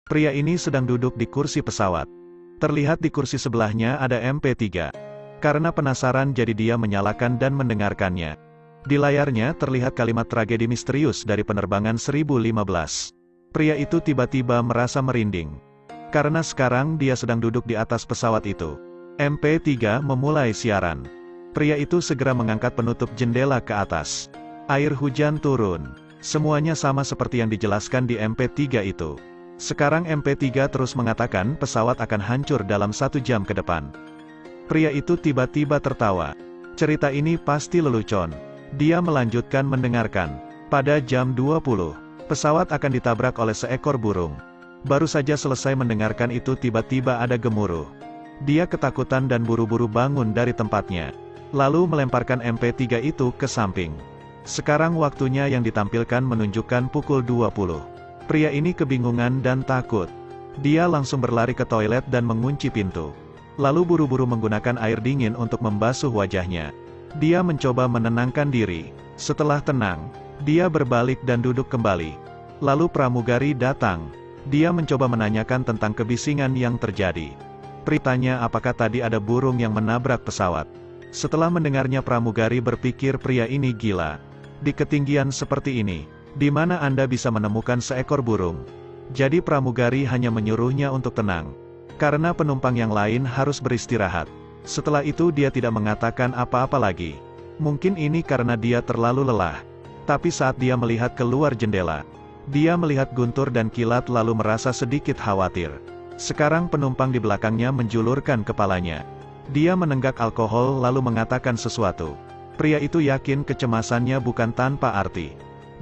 Pria ini sedang duduk di kursi pesawat. Terlihat di kursi sebelahnya ada MP3. Karena penasaran jadi dia menyalakan dan mendengarkannya. Di layarnya terlihat kalimat tragedi misterius dari penerbangan 1015. Pria itu tiba-tiba merasa merinding. Karena sekarang dia sedang duduk di atas pesawat itu. MP3 memulai siaran. Pria itu segera mengangkat penutup jendela ke atas. Air hujan turun. Semuanya sama seperti yang dijelaskan di MP3 itu. Sekarang MP3 terus mengatakan pesawat akan hancur dalam 1 jam ke depan. Pria itu tiba-tiba tertawa. Cerita ini pasti lelucon. Dia melanjutkan mendengarkan. Pada jam 20, pesawat akan ditabrak oleh seekor burung. Baru saja selesai mendengarkan itu tiba-tiba ada gemuruh. Dia ketakutan dan buru-buru bangun dari tempatnya. Lalu melemparkan MP3 itu ke samping. Sekarang waktunya yang ditampilkan menunjukkan pukul 20. Pria ini kebingungan dan takut. Dia langsung berlari ke toilet dan mengunci pintu. Lalu buru-buru menggunakan air dingin untuk membasuh wajahnya. Dia mencoba menenangkan diri. Setelah tenang, dia berbalik dan duduk kembali. Lalu pramugari datang. Dia mencoba menanyakan tentang kebisingan yang terjadi. Pritanya apakah tadi ada burung yang menabrak pesawat. Setelah mendengarnya pramugari berpikir pria ini gila. Di ketinggian seperti ini, di mana Anda bisa menemukan seekor burung? Jadi pramugari hanya menyuruhnya untuk tenang. Karena penumpang yang lain harus beristirahat. Setelah itu dia tidak mengatakan apa-apa lagi. Mungkin ini karena dia terlalu lelah. Tapi saat dia melihat keluar jendela, dia melihat guntur dan kilat lalu merasa sedikit khawatir. Sekarang penumpang di belakangnya menjulurkan kepalanya. Dia menenggak alkohol lalu mengatakan sesuatu. Pria itu yakin kecemasannya bukan tanpa arti.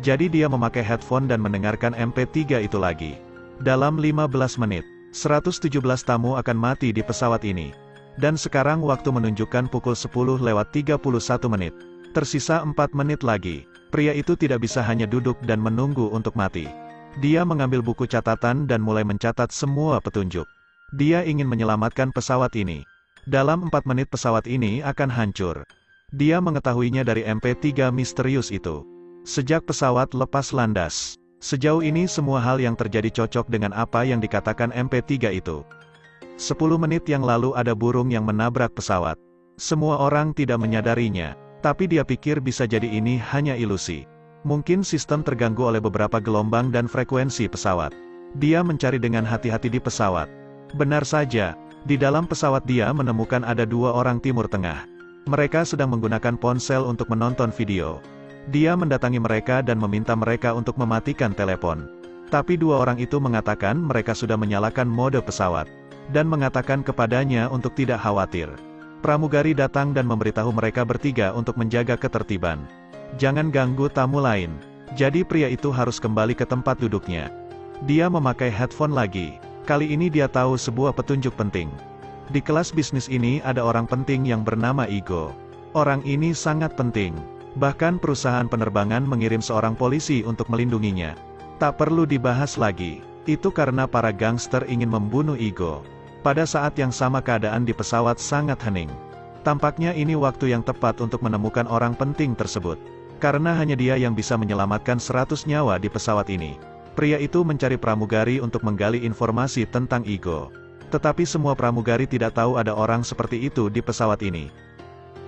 Jadi dia memakai headphone dan mendengarkan MP3 itu lagi. Dalam 15 menit. 117 tamu akan mati di pesawat ini. Dan sekarang waktu menunjukkan pukul 10:31. Tersisa 4 menit lagi. Pria itu tidak bisa hanya duduk dan menunggu untuk mati. Dia mengambil buku catatan dan mulai mencatat semua petunjuk. Dia ingin menyelamatkan pesawat ini. Dalam 4 menit pesawat ini akan hancur. Dia mengetahuinya dari MP3 misterius itu. Sejak pesawat lepas landas. Sejauh ini semua hal yang terjadi cocok dengan apa yang dikatakan MP3 itu. 10 menit yang lalu ada burung yang menabrak pesawat. Semua orang tidak menyadarinya, tapi dia pikir bisa jadi ini hanya ilusi. Mungkin sistem terganggu oleh beberapa gelombang dan frekuensi pesawat. Dia mencari dengan hati-hati di pesawat. Benar saja, di dalam pesawat dia menemukan ada 2 orang Timur Tengah. Mereka sedang menggunakan ponsel untuk menonton video. Dia mendatangi mereka dan meminta mereka untuk mematikan telepon. Tapi 2 orang itu mengatakan mereka sudah menyalakan mode pesawat. Dan mengatakan kepadanya untuk tidak khawatir. Pramugari datang dan memberitahu mereka bertiga untuk menjaga ketertiban. Jangan ganggu tamu lain. Jadi pria itu harus kembali ke tempat duduknya. Dia memakai headphone lagi. Kali ini dia tahu sebuah petunjuk penting. Di kelas bisnis ini ada orang penting yang bernama Igo. Orang ini sangat penting. Bahkan perusahaan penerbangan mengirim seorang polisi untuk melindunginya. Tak perlu dibahas lagi. Itu karena para gangster ingin membunuh Igo. Pada saat yang sama keadaan di pesawat sangat hening. Tampaknya ini waktu yang tepat untuk menemukan orang penting tersebut. Karena hanya dia yang bisa menyelamatkan 100 nyawa di pesawat ini. Pria itu mencari pramugari untuk menggali informasi tentang Igo. Tetapi semua pramugari tidak tahu ada orang seperti itu di pesawat ini.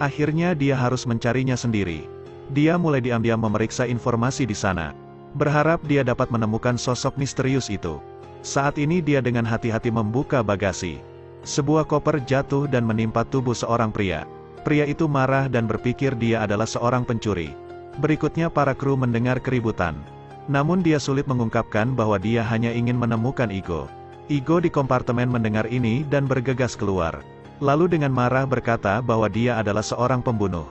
Akhirnya dia harus mencarinya sendiri. Dia mulai diam-diam memeriksa informasi di sana. Berharap dia dapat menemukan sosok misterius itu. Saat ini dia dengan hati-hati membuka bagasi. Sebuah koper jatuh dan menimpa tubuh seorang pria. Pria itu marah dan berpikir dia adalah seorang pencuri. Berikutnya para kru mendengar keributan. Namun dia sulit mengungkapkan bahwa dia hanya ingin menemukan Igo. Igo di kompartemen mendengar ini dan bergegas keluar. Lalu dengan marah berkata bahwa dia adalah seorang pembunuh.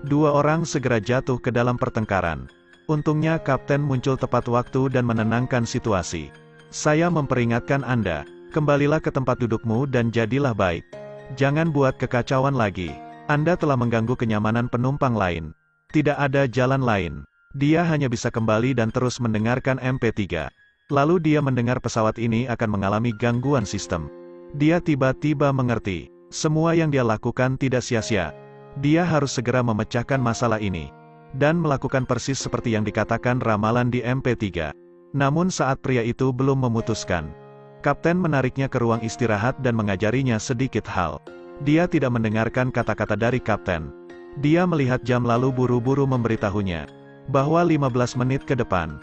2 orang segera jatuh ke dalam pertengkaran. Untungnya kapten muncul tepat waktu dan menenangkan situasi. Saya memperingatkan Anda, kembalilah ke tempat dudukmu dan jadilah baik. Jangan buat kekacauan lagi. Anda telah mengganggu kenyamanan penumpang lain. Tidak ada jalan lain. Dia hanya bisa kembali dan terus mendengarkan MP3. Lalu dia mendengar pesawat ini akan mengalami gangguan sistem. Dia tiba-tiba mengerti. Semua yang dia lakukan tidak sia-sia. Dia harus segera memecahkan masalah ini. Dan melakukan persis seperti yang dikatakan ramalan di MP3. Namun saat pria itu belum memutuskan. Kapten menariknya ke ruang istirahat dan mengajarinya sedikit hal. Dia tidak mendengarkan kata-kata dari kapten. Dia melihat jam lalu buru-buru memberitahunya bahwa 15 menit ke depan,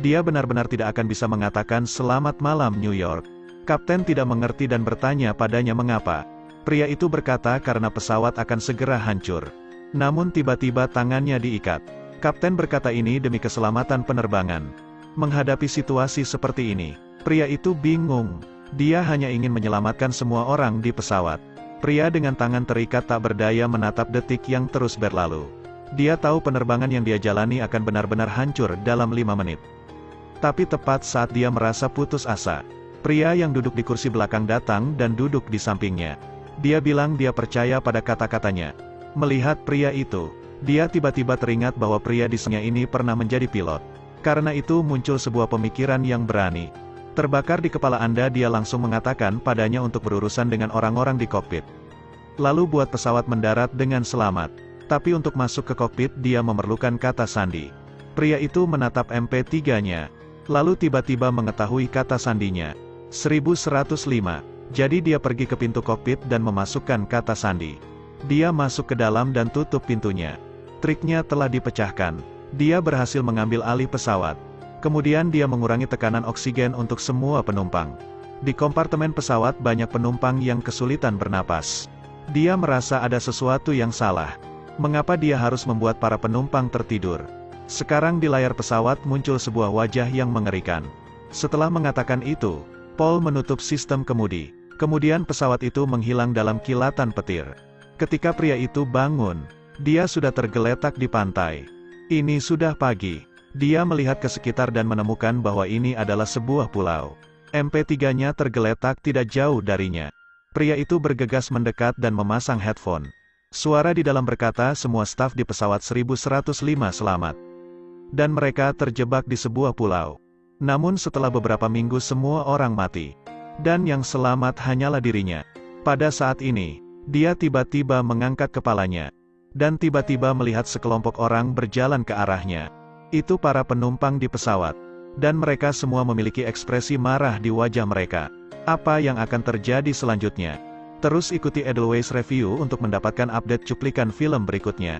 dia benar-benar tidak akan bisa mengatakan selamat malam New York. Kapten tidak mengerti dan bertanya padanya mengapa. Pria itu berkata karena pesawat akan segera hancur. Namun tiba-tiba tangannya diikat. Kapten berkata ini demi keselamatan penerbangan. Menghadapi situasi seperti ini, pria itu bingung. Dia hanya ingin menyelamatkan semua orang di pesawat. Pria dengan tangan terikat tak berdaya menatap detik yang terus berlalu. Dia tahu penerbangan yang dia jalani akan benar-benar hancur dalam 5 menit. Tapi tepat saat dia merasa putus asa, pria yang duduk di kursi belakang datang dan duduk di sampingnya. Dia bilang dia percaya pada kata-katanya. Melihat pria itu, dia tiba-tiba teringat bahwa pria di sebelahnya ini pernah menjadi pilot. Karena itu muncul sebuah pemikiran yang berani. Terbakar di kepala Anda, dia langsung mengatakan padanya untuk berurusan dengan orang-orang di kokpit. Lalu buat pesawat mendarat dengan selamat. Tapi untuk masuk ke kokpit dia memerlukan kata sandi. Pria itu menatap MP3-nya. Lalu tiba-tiba mengetahui kata sandinya. 1105. Jadi dia pergi ke pintu kokpit dan memasukkan kata sandi. Dia masuk ke dalam dan tutup pintunya. Triknya telah dipecahkan. Dia berhasil mengambil alih pesawat. Kemudian dia mengurangi tekanan oksigen untuk semua penumpang. Di kompartemen pesawat banyak penumpang yang kesulitan bernapas. Dia merasa ada sesuatu yang salah. Mengapa dia harus membuat para penumpang tertidur? Sekarang di layar pesawat muncul sebuah wajah yang mengerikan. Setelah mengatakan itu, Paul menutup sistem kemudi. Kemudian pesawat itu menghilang dalam kilatan petir. Ketika pria itu bangun, dia sudah tergeletak di pantai. Ini sudah pagi. Dia melihat ke sekitar dan menemukan bahwa ini adalah sebuah pulau. MP3-nya tergeletak tidak jauh darinya. Pria itu bergegas mendekat dan memasang headphone. Suara di dalam berkata semua staf di pesawat 1105 selamat. Dan mereka terjebak di sebuah pulau. Namun setelah beberapa minggu semua orang mati. Dan yang selamat hanyalah dirinya. Pada saat ini, dia tiba-tiba mengangkat kepalanya. Dan tiba-tiba melihat sekelompok orang berjalan ke arahnya. Itu para penumpang di pesawat. Dan mereka semua memiliki ekspresi marah di wajah mereka. Apa yang akan terjadi selanjutnya? Terus ikuti Edelweiss Review untuk mendapatkan update cuplikan film berikutnya.